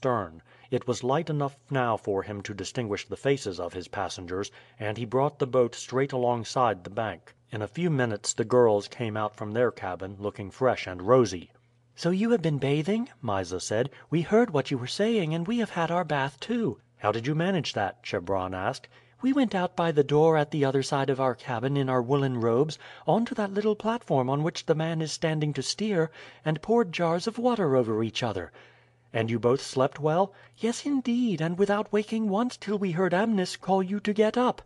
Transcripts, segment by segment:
stern. It was light enough now for him to distinguish the faces of his passengers, and he brought the boat straight alongside the bank. In a few minutes the girls came out from their cabin, looking fresh and rosy. "So you have been bathing?" Mysa said. "We heard what you were saying, and we have had our bath too." "How did you manage that?" Chebron asked. "We went out by the door at the other side of our cabin in our woolen robes, onto that little platform on which the man is standing to steer, and poured jars of water over each other." "And you both slept well?" "Yes, indeed, and without waking once till we heard Amnis call you to get up."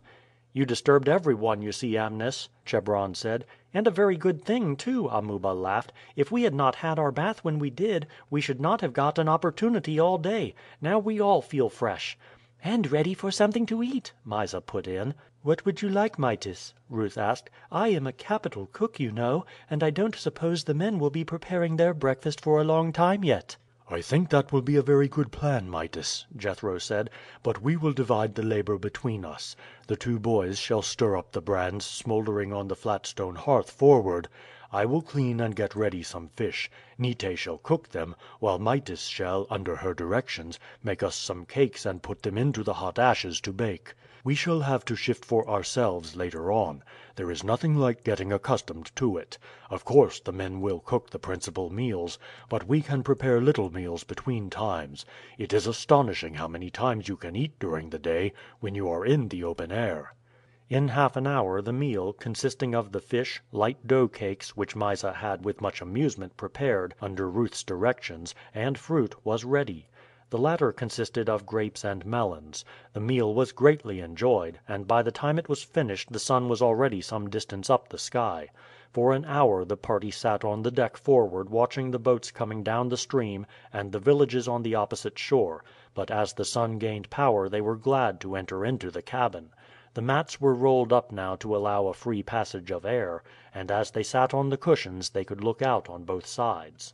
"You disturbed everyone, you see, Amnis," Chebron said. "And a very good thing, too," Amuba laughed. "If we had not had our bath when we did, we should not have got an opportunity all day. Now we all feel fresh." "And ready for something to eat," Mysa put in. "What would you like, Mytis?" Ruth asked. "I am a capital cook, you know, and I don't suppose the men will be preparing their breakfast for a long time yet." "I think that will be a very good plan, Mytis," Jethro said; "but we will divide the labor between us. The two boys shall stir up the brands smoldering on the flat stone hearth forward. I will clean and get ready some fish. Nite shall cook them, while Mytis shall, under her directions, make us some cakes and put them into the hot ashes to bake. We shall have to shift for ourselves later on. There is nothing like getting accustomed to it. Of course the men will cook the principal meals, but we can prepare little meals between times. It is astonishing how many times you can eat during the day when you are in the open air." In half an hour the meal, consisting of the fish, light dough cakes, which Mysa had with much amusement prepared under Ruth's directions, and fruit, was ready. The latter consisted of grapes and melons. The meal was greatly enjoyed, and by the time it was finished the sun was already some distance up the sky. For an hour the party sat on the deck forward watching the boats coming down the stream and the villages on the opposite shore, but as the sun gained power they were glad to enter into the cabin. The mats were rolled up now to allow a free passage of air, and as they sat on the cushions they could look out on both sides.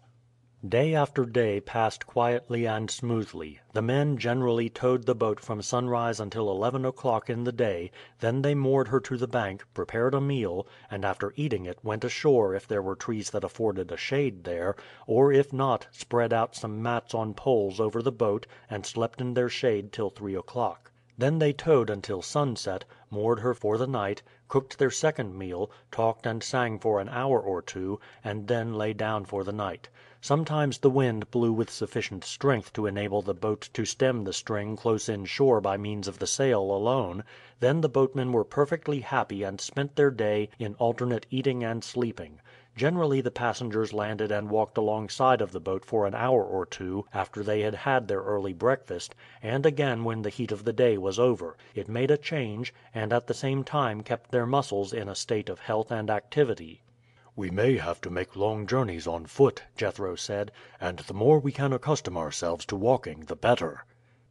Day after day passed quietly and smoothly. The men generally towed the boat from sunrise until 11 o'clock in the day, then they moored her to the bank, prepared a meal, and after eating it went ashore if there were trees that afforded a shade there, or if not, spread out some mats on poles over the boat and slept in their shade till 3 o'clock. Then they towed until sunset, moored her for the night, cooked their second meal, talked and sang for an hour or two, and then lay down for the night. Sometimes the wind blew with sufficient strength to enable the boat to stem the string close in shore by means of the sail alone, then the boatmen were perfectly happy and spent their day in alternate eating and sleeping. Generally the passengers landed and walked alongside of the boat for an hour or two after they had had their early breakfast, and again when the heat of the day was over. It made a change, and at the same time kept their muscles in a state of health and activity. "We may have to make long journeys on foot," Jethro said, "and the more we can accustom ourselves to walking the better."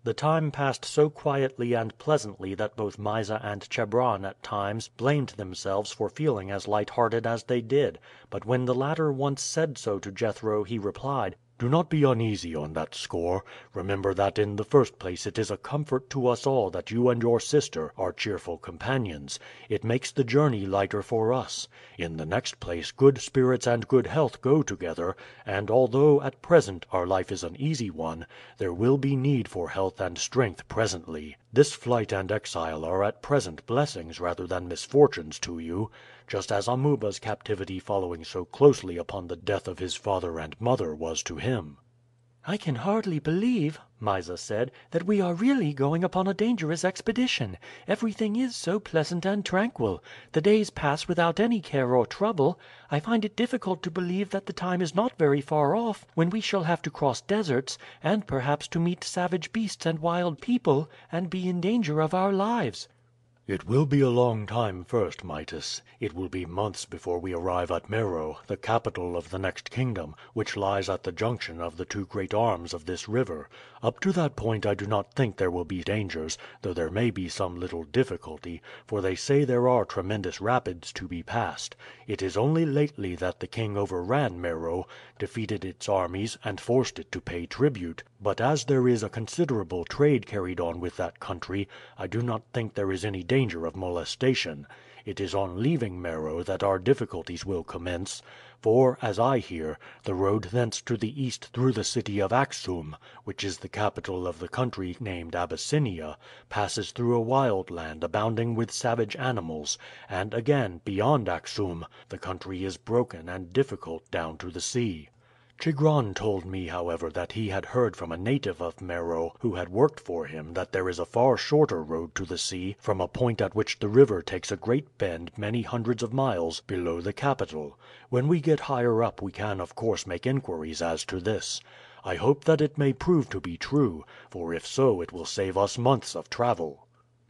The time passed so quietly and pleasantly that both Mysa and Chebron at times blamed themselves for feeling as light-hearted as they did, but when the latter once said so to Jethro he replied: "Do not be uneasy on that score. Remember that in the first place it is a comfort to us all that you and your sister are cheerful companions. It makes the journey lighter for us. In the next place good spirits and good health go together, and although, at present, our life is an easy one, there will be need for health and strength presently. This flight and exile are at present blessings rather than misfortunes to you, just as Amuba's captivity following so closely upon the death of his father and mother was to him." "I can hardly believe," Mysa said, "that we are really going upon a dangerous expedition. Everything is so pleasant and tranquil. The days pass without any care or trouble. I find it difficult to believe that the time is not very far off when we shall have to cross deserts, and perhaps to meet savage beasts and wild people, and be in danger of our lives." "It will be a long time first, Mytis. It will be months before we arrive at Meroe, the capital of the next kingdom, which lies at the junction of the two great arms of this river. Up to that point I do not think there will be dangers, though there may be some little difficulty, for they say there are tremendous rapids to be passed. It is only lately that the king overran Meroe, defeated its armies, and forced it to pay tribute; but as there is a considerable trade carried on with that country, I do not think there is any danger of molestation. It is on leaving Meroe that our difficulties will commence; for, as I hear, the road thence to the east through the city of Axoum, which is the capital of the country named Abyssinia, passes through a wild land abounding with savage animals, and again, beyond Axoum, the country is broken and difficult down to the sea. Chigron told me, however, that he had heard from a native of Meroe who had worked for him that there is a far shorter road to the sea from a point at which the river takes a great bend many hundreds of miles below the capital. When we get higher up we can of course make inquiries as to this. I hope that it may prove to be true, for if so it will save us months of travel."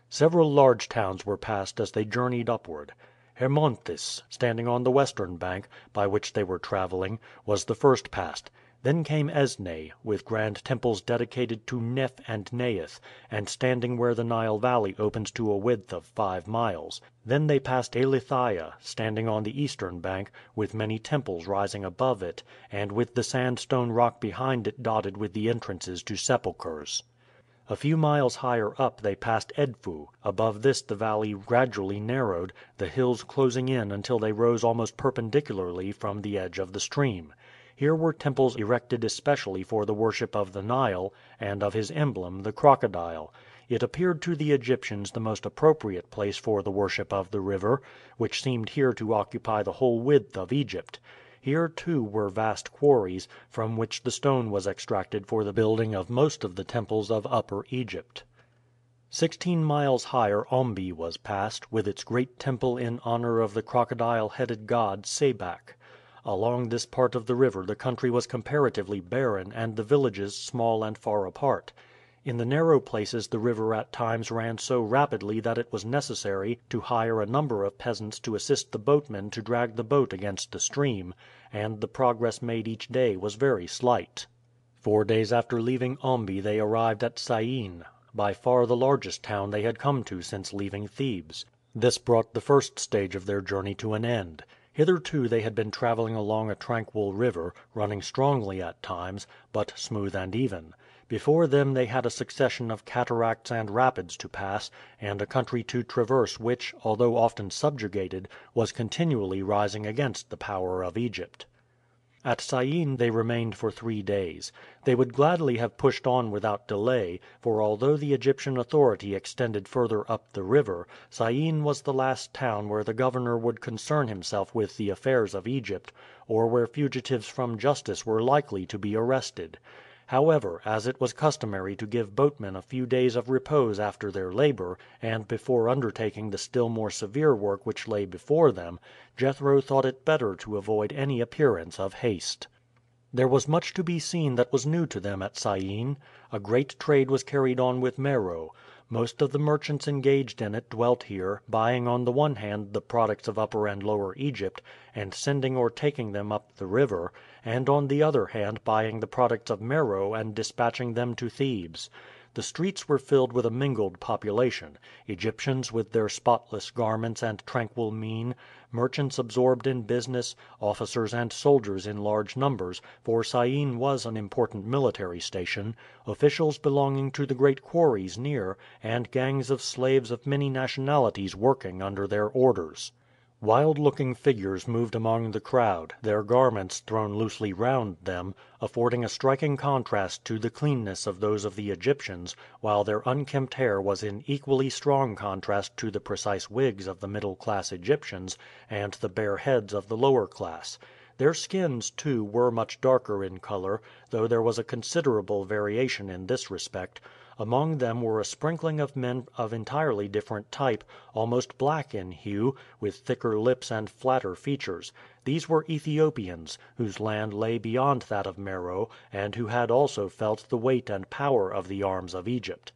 Several large towns were passed as they journeyed upward. Hermonthis, standing on the western bank, by which they were traveling, was the first passed. Then came Esneh, with grand temples dedicated to Kneph and Neith, and standing where the Nile valley opens to a width of 5 miles. Then they passed Elithaya, standing on the eastern bank, with many temples rising above it, and with the sandstone rock behind it dotted with the entrances to sepulchres. A few miles higher up they passed Edfu. Above this the valley gradually narrowed, the hills closing in until they rose almost perpendicularly from the edge of the stream. Here were temples erected especially for the worship of the Nile, and of his emblem, the crocodile. It appeared to the Egyptians the most appropriate place for the worship of the river, which seemed here to occupy the whole width of Egypt. Here, too, were vast quarries, from which the stone was extracted for the building of most of the temples of Upper Egypt. 16 miles higher Ombi was passed, with its great temple in honor of the crocodile-headed god Sebak. Along this part of the river the country was comparatively barren and the villages small and far apart. In the narrow places the river at times ran so rapidly that it was necessary to hire a number of peasants to assist the boatmen to drag the boat against the stream, and the progress made each day was very slight. 4 days after leaving Ombi they arrived at Syene, by far the largest town they had come to since leaving Thebes. This brought the first stage of their journey to an end. Hitherto they had been traveling along a tranquil river, running strongly at times, but smooth and even. Before them they had a succession of cataracts and rapids to pass, and a country to traverse which, although often subjugated, was continually rising against the power of Egypt. At Syene they remained for 3 days. They would gladly have pushed on without delay, for although the Egyptian authority extended further up the river, Syene was the last town where the governor would concern himself with the affairs of Egypt, or where fugitives from justice were likely to be arrested. However, as it was customary to give boatmen a few days of repose after their labor, and before undertaking the still more severe work which lay before them, Jethro thought it better to avoid any appearance of haste. There was much to be seen that was new to them at Syene. A great trade was carried on with Meroe. Most of the merchants engaged in it dwelt here, buying on the one hand the products of Upper and Lower Egypt, and sending or taking them up the river, and on the other hand buying the products of Meroe and dispatching them to Thebes. The streets were filled with a mingled population: Egyptians with their spotless garments and tranquil mien, merchants absorbed in business, officers and soldiers in large numbers, for Syene was an important military station, officials belonging to the great quarries near, and gangs of slaves of many nationalities working under their orders. Wild looking figures moved among the crowd, their garments, thrown loosely round them, affording a striking contrast to the cleanness of those of the Egyptians, while their unkempt hair was in equally strong contrast to the precise wigs of the middle class Egyptians and the bare heads of the lower class. Their skins, too, were much darker in color, though there was a considerable variation in this respect. Among them were a sprinkling of men of entirely different type, almost black in hue, with thicker lips and flatter features. These were Ethiopians, whose land lay beyond that of Meroe, and who had also felt the weight and power of the arms of Egypt.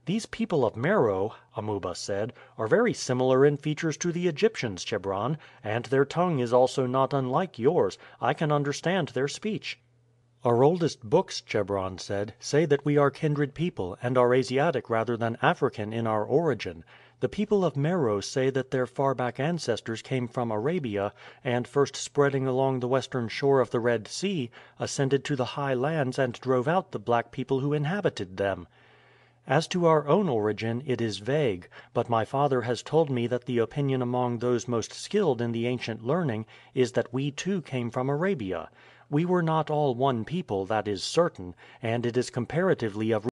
"These people of Meroe," Amuba said, "are very similar in features to the Egyptians, Chebron, and their tongue is also not unlike yours. I can understand their speech." "Our oldest books," Chebron said, "say that we are kindred people, and are Asiatic rather than African in our origin. The people of Meroe say that their far back ancestors came from Arabia, and first spreading along the western shore of the Red Sea, ascended to the high lands and drove out the black people who inhabited them." As to our own origin, it is vague, but my father has told me that the opinion among those most skilled in the ancient learning is that we too came from Arabia. We were not all one people, that is certain, and it is comparatively of